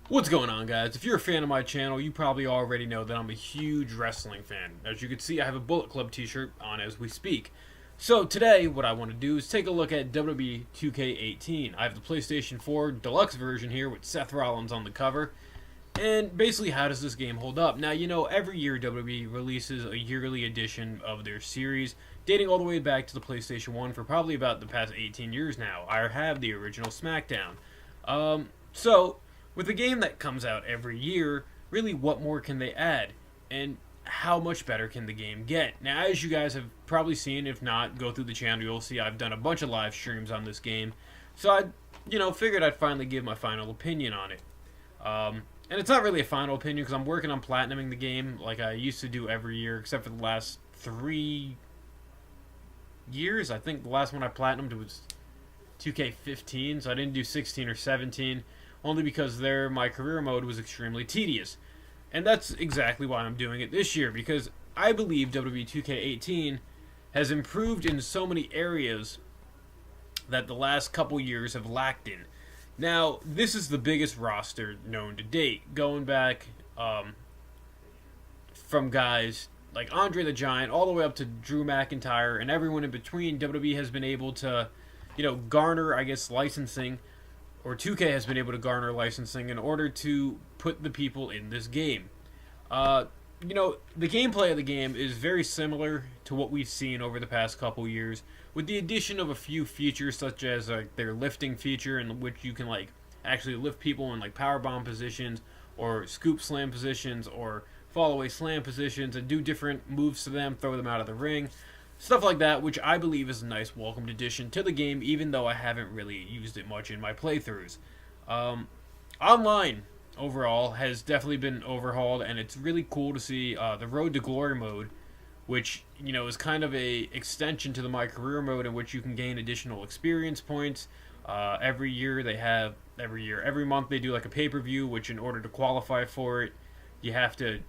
What's going on, guys? If you're a fan of my channel, you probably already know that I'm a huge wrestling fan. As you can see, I have a Bullet Club t-shirt on as we speak. So today, what I want to do is take a look at WWE 2K18. I have the PlayStation 4 Deluxe version here with Seth Rollins on the cover. And basically, how does this game hold up? Now, you know, every year WWE releases a yearly edition of their series, dating all the way back to the PlayStation 1 for probably about the past 18 years now. I have the original SmackDown. So, with a game that comes out every year, really what more can they add? And how much better can the game get? Now, as you guys have probably seen, if not, go through the channel, you'll see I've done a bunch of live streams on this game. So figured I'd finally give my final opinion on it. And it's not really a final opinion because I'm working on platinuming the game like I used to do every year, except for the last 3 years. I think the last one I platinumed was 2K15, so I didn't do 16 or 17, only because my career mode was extremely tedious. And that's exactly why I'm doing it this year, because I believe WWE 2K18 has improved in so many areas that the last couple years have lacked in. Now, this is the biggest roster known to date, going back from guys like Andre the Giant all the way up to Drew McIntyre and everyone in between. WWE has been able to, garner, I guess, licensing, or 2K has been able to garner licensing in order to put the people in this game. The gameplay of the game is very similar to what we've seen over the past couple years, with the addition of a few features such as their lifting feature, in which you can actually lift people in powerbomb positions or scoop slam positions or fall away slam positions and do different moves to them, throw them out of the ring, stuff like that, which I believe is a nice welcomed addition to the game, even though I haven't really used it much in my playthroughs. Online overall has definitely been overhauled, and it's really cool to see the Road to Glory mode, which is kind of a extension to the My Career mode, in which you can gain additional experience points. Every month they do a pay-per-view, which in order to qualify for it, you have to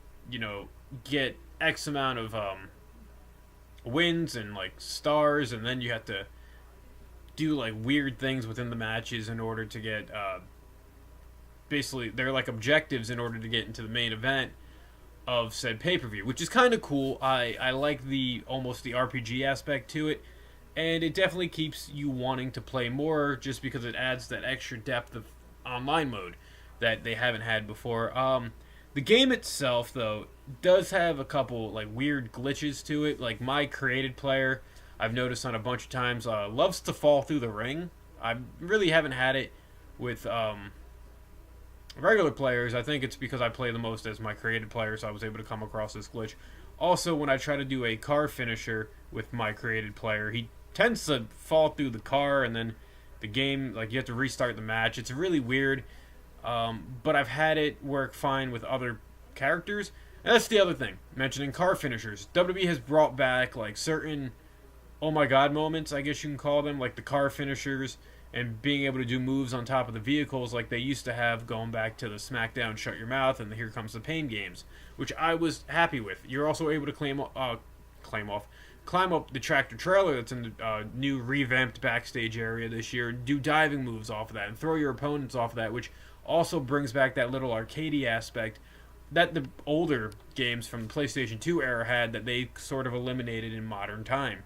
get X amount of wins and stars, and then you have to do weird things within the matches in order to get basically they're objectives in order to get into the main event of said pay-per-view, which is kind of cool. I like almost the RPG aspect to it, and it definitely keeps you wanting to play more just because it adds that extra depth of online mode that they haven't had before. The game itself, though, does have a couple weird glitches to it. Like my created player, I've noticed on a bunch of times, loves to fall through the ring. I really haven't had it with regular players. I think it's because I play the most as my created player, so I was able to come across this glitch. Also, when I try to do a car finisher with my created player, he tends to fall through the car, and then the game, you have to restart the match. It's really weird, but I've had it work fine with other characters. And that's the other thing, mentioning car finishers. WWE has brought back certain oh my god moments, I guess you can call them, like the car finishers, and being able to do moves on top of the vehicles like they used to have, going back to the SmackDown Shut Your Mouth and the Here Comes the Pain games, which I was happy with. You're also able to climb up the tractor trailer that's in the new revamped backstage area this year, and do diving moves off of that, and throw your opponents off of that, which also brings back that little arcadey aspect that the older games from the PlayStation 2 era had, that they sort of eliminated in modern time.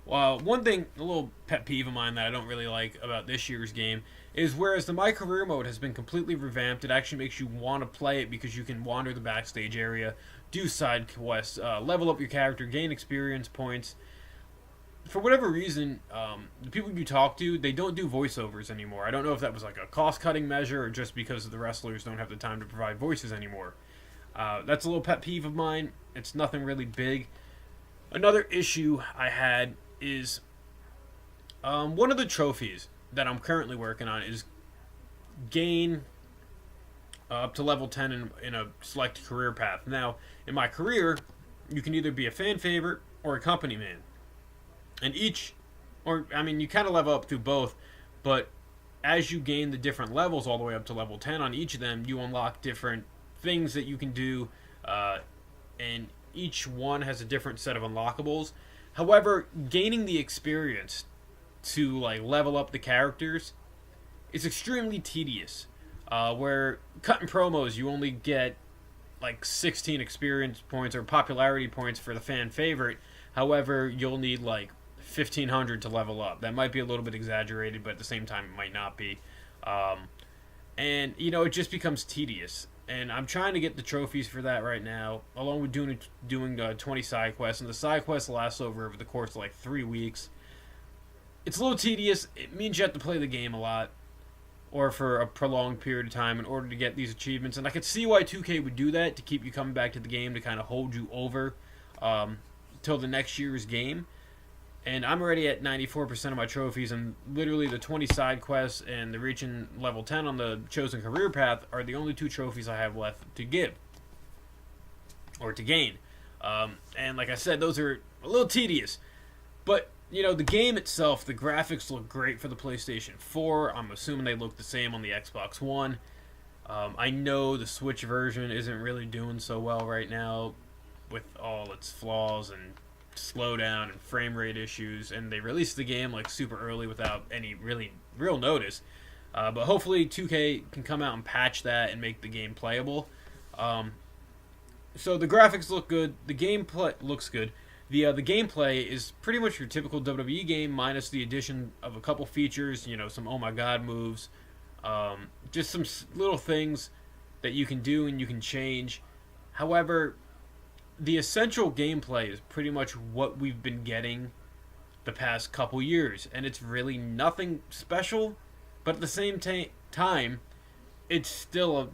One thing, a little pet peeve of mine that I don't really like about this year's game is, whereas the My Career mode has been completely revamped, it actually makes you want to play it because you can wander the backstage area, do side quests, level up your character, gain experience points. For whatever reason, the people you talk to, they don't do voiceovers anymore. I don't know if that was a cost-cutting measure or just because the wrestlers don't have the time to provide voices anymore. That's a little pet peeve of mine. It's nothing really big. Another issue I had is one of the trophies that I'm currently working on is gain up to level 10 in a select career path. Now, in my career, you can either be a fan favorite or a company man. And you kind of level up through both, but as you gain the different levels all the way up to level 10 on each of them, you unlock different things that you can do, and each one has a different set of unlockables. However, gaining the experience to level up the characters is extremely tedious. where cutting promos you only get like 16 experience points or popularity points for the fan favorite. However, you'll need like 1,500 to level up. That might be a little bit exaggerated, but at the same time, it might not be. And it just becomes tedious. And I'm trying to get the trophies for that right now, along with doing 20 side quests. And the side quests last over the course of like 3 weeks. It's a little tedious. It means you have to play the game a lot, or for a prolonged period of time in order to get these achievements. And I could see why 2K would do that, to keep you coming back to the game, to kind of hold you over till the next year's game. And I'm already at 94% of my trophies, and literally the 20 side quests and the reaching level 10 on the chosen career path are the only 2 trophies I have left to give, or to gain. And like I said, those are a little tedious. But, the game itself, the graphics look great for the PlayStation 4. I'm assuming they look the same on the Xbox One. I know the Switch version isn't really doing so well right now with all its flaws and slowdown and frame rate issues, and they released the game like super early without any really real notice. But hopefully 2K can come out and patch that and make the game playable. So the graphics look good, the gameplay looks good. The gameplay is pretty much your typical WWE game, minus the addition of a couple features, some oh my god moves, just some little things that you can do and you can change. However, the essential gameplay is pretty much what we've been getting the past couple years, and it's really nothing special, but at the same time, it's still a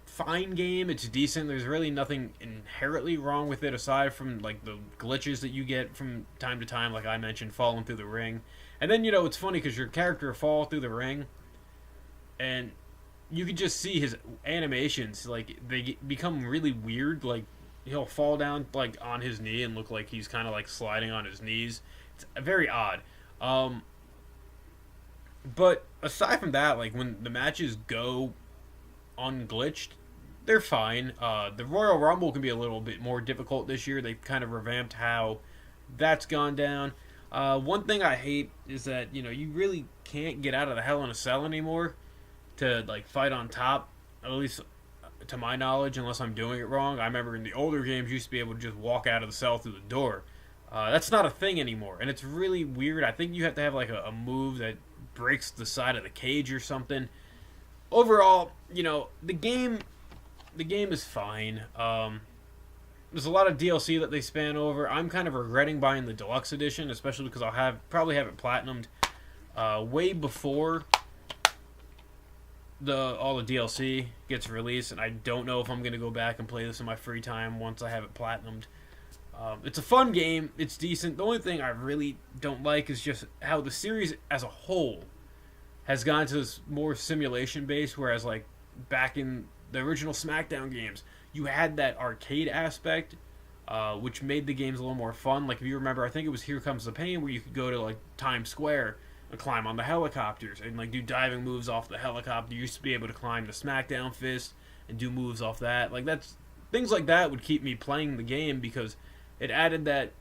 fine game. It's decent. There's really nothing inherently wrong with it, aside from like the glitches that you get from time to time, like I mentioned, falling through the ring. And then, it's funny because your character fall through the ring, and you can just see his animations, like, they become really weird, like, he'll fall down like on his knee and look like he's kind of like sliding on his knees. It's very odd. But aside from that, like when the matches go unglitched, they're fine. The Royal Rumble can be a little bit more difficult this year. They've kind of revamped how that's gone down. One thing I hate is that you really can't get out of the Hell in a Cell anymore to like fight on top. At least, to my knowledge, unless I'm doing it wrong. I remember in the older games, you used to be able to just walk out of the cell through the door. That's not a thing anymore, and it's really weird. I think you have to have like a move that breaks the side of the cage or something. Overall, the game is fine. There's a lot of DLC that they span over. I'm kind of regretting buying the deluxe edition, especially because I'll probably have it platinumed way before all the DLC gets released, and I don't know if I'm gonna go back and play this in my free time once I have it platinumed. It's a fun game. It's decent. The only thing I really don't like is just how the series as a whole has gone to this more simulation based, whereas like back in the original SmackDown games, you had that arcade aspect, which made the games a little more fun. Like if you remember, I think it was Here Comes the Pain, where you could go to like Times Square and climb on the helicopters and like do diving moves off the helicopter. You used to be able to climb the SmackDown fist and do moves off that. Like things like that would keep me playing the game, because it added that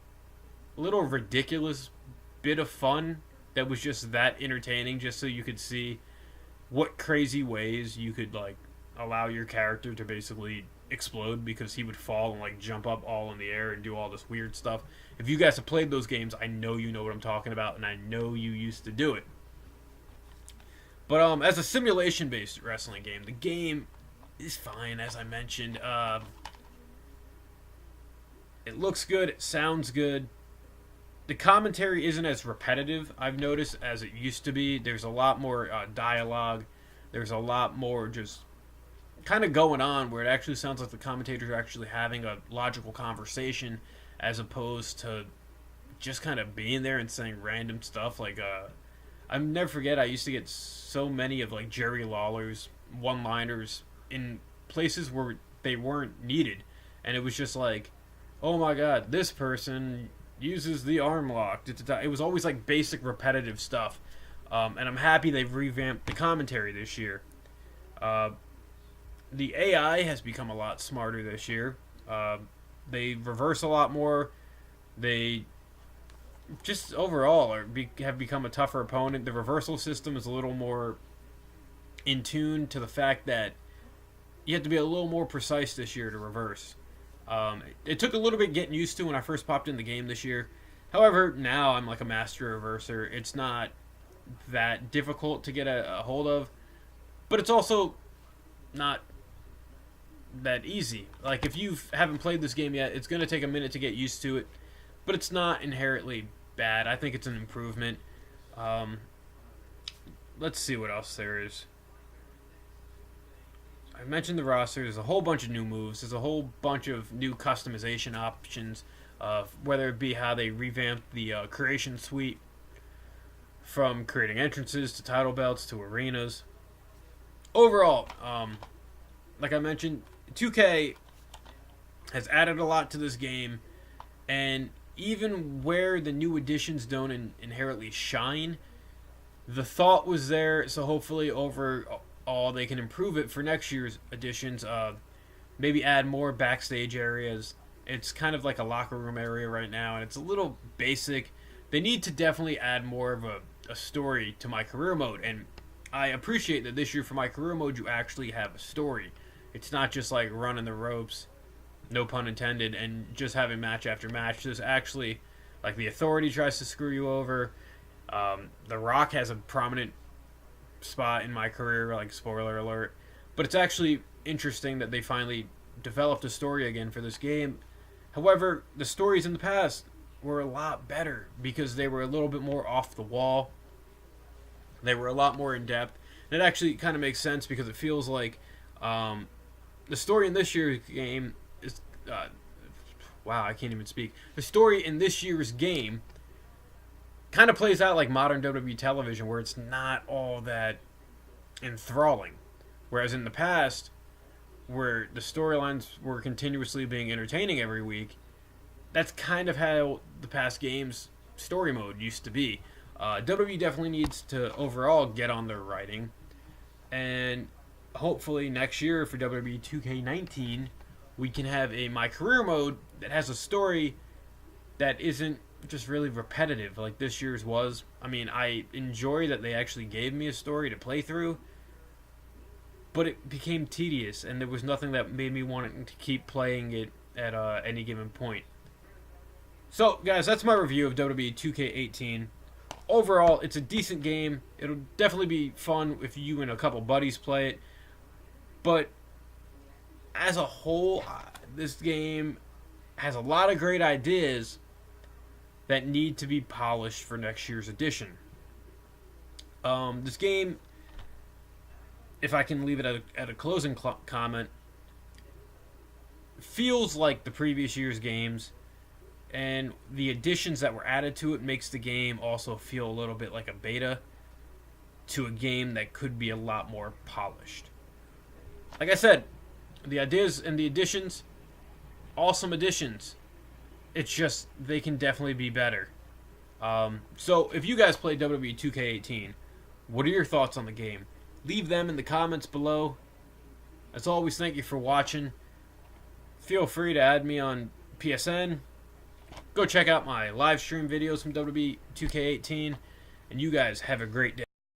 little ridiculous bit of fun that was just that entertaining, just so you could see what crazy ways you could like allow your character to basically explode, because he would fall and like jump up all in the air and do all this weird stuff. If you guys have played those games, I know you know what I'm talking about, and I know you used to do it. But as a simulation based wrestling game, the game is fine, as I mentioned. It looks good, it sounds good. The commentary isn't as repetitive, I've noticed, as it used to be. There's a lot more dialogue. There's a lot more just kind of going on, where it actually sounds like the commentators are actually having a logical conversation, as opposed to just kind of being there and saying random stuff. Like, I'll never forget, I used to get so many of like Jerry Lawler's one-liners in places where they weren't needed, and it was just like, oh my god, this person uses the arm lock. It was always like basic repetitive stuff, and I'm happy they've revamped the commentary this year. The AI has become a lot smarter this year. They reverse a lot more. They just overall have become a tougher opponent. The reversal system is a little more in tune to the fact that you have to be a little more precise this year to reverse. It took a little bit getting used to when I first popped in the game this year. However, now I'm like a master reverser. It's not that difficult to get a hold of, but it's also not that easy. Like, if you haven't played this game yet, it's going to take a minute to get used to it, but it's not inherently bad. I think it's an improvement. Let's see what else there is. I mentioned the roster. There's a whole bunch of new moves. There's a whole bunch of new customization options, whether it be how they revamped the creation suite, from creating entrances to title belts to arenas. Overall, like I mentioned, 2K has added a lot to this game, and even where the new additions don't inherently shine, the thought was there, so hopefully overall they can improve it for next year's additions. Maybe add more backstage areas. It's kind of like a locker room area right now, and it's a little basic. They need to definitely add more of a story to My Career Mode, and I appreciate that this year for My Career Mode you actually have a story. It's not just like running the ropes, no pun intended, and just having match after match. There's actually, like, the Authority tries to screw you over. The Rock has a prominent spot in My Career, like, spoiler alert. But it's actually interesting that they finally developed a story again for this game. However, the stories in the past were a lot better because they were a little bit more off the wall. They were a lot more in depth. And it actually kind of makes sense because it feels like the story in this year's game is... wow, I can't even speak. The story in this year's game kind of plays out like modern WWE television, where it's not all that enthralling. Whereas in the past, where the storylines were continuously being entertaining every week, that's kind of how the past games story mode used to be. WWE definitely needs to overall get on their writing, and hopefully next year for WWE 2K18 we can have a My Career Mode that has a story that isn't just really repetitive like this year's was. I mean, I enjoy that they actually gave me a story to play through, but it became tedious, and there was nothing that made me want to keep playing it at any given point. So, guys, that's my review of WWE 2K18. Overall, it's a decent game. It'll definitely be fun if you and a couple buddies play it. But as a whole, this game has a lot of great ideas that need to be polished for next year's edition. This game, if I can leave it at a closing comment, feels like the previous year's games, and the additions that were added to it makes the game also feel a little bit like a beta to a game that could be a lot more polished. Like I said, the ideas and the additions, awesome additions. It's just they can definitely be better. So if you guys play WWE 2K18, what are your thoughts on the game? Leave them in the comments below. As always, thank you for watching. Feel free to add me on PSN. Go check out my live stream videos from WWE 2K18. And you guys have a great day.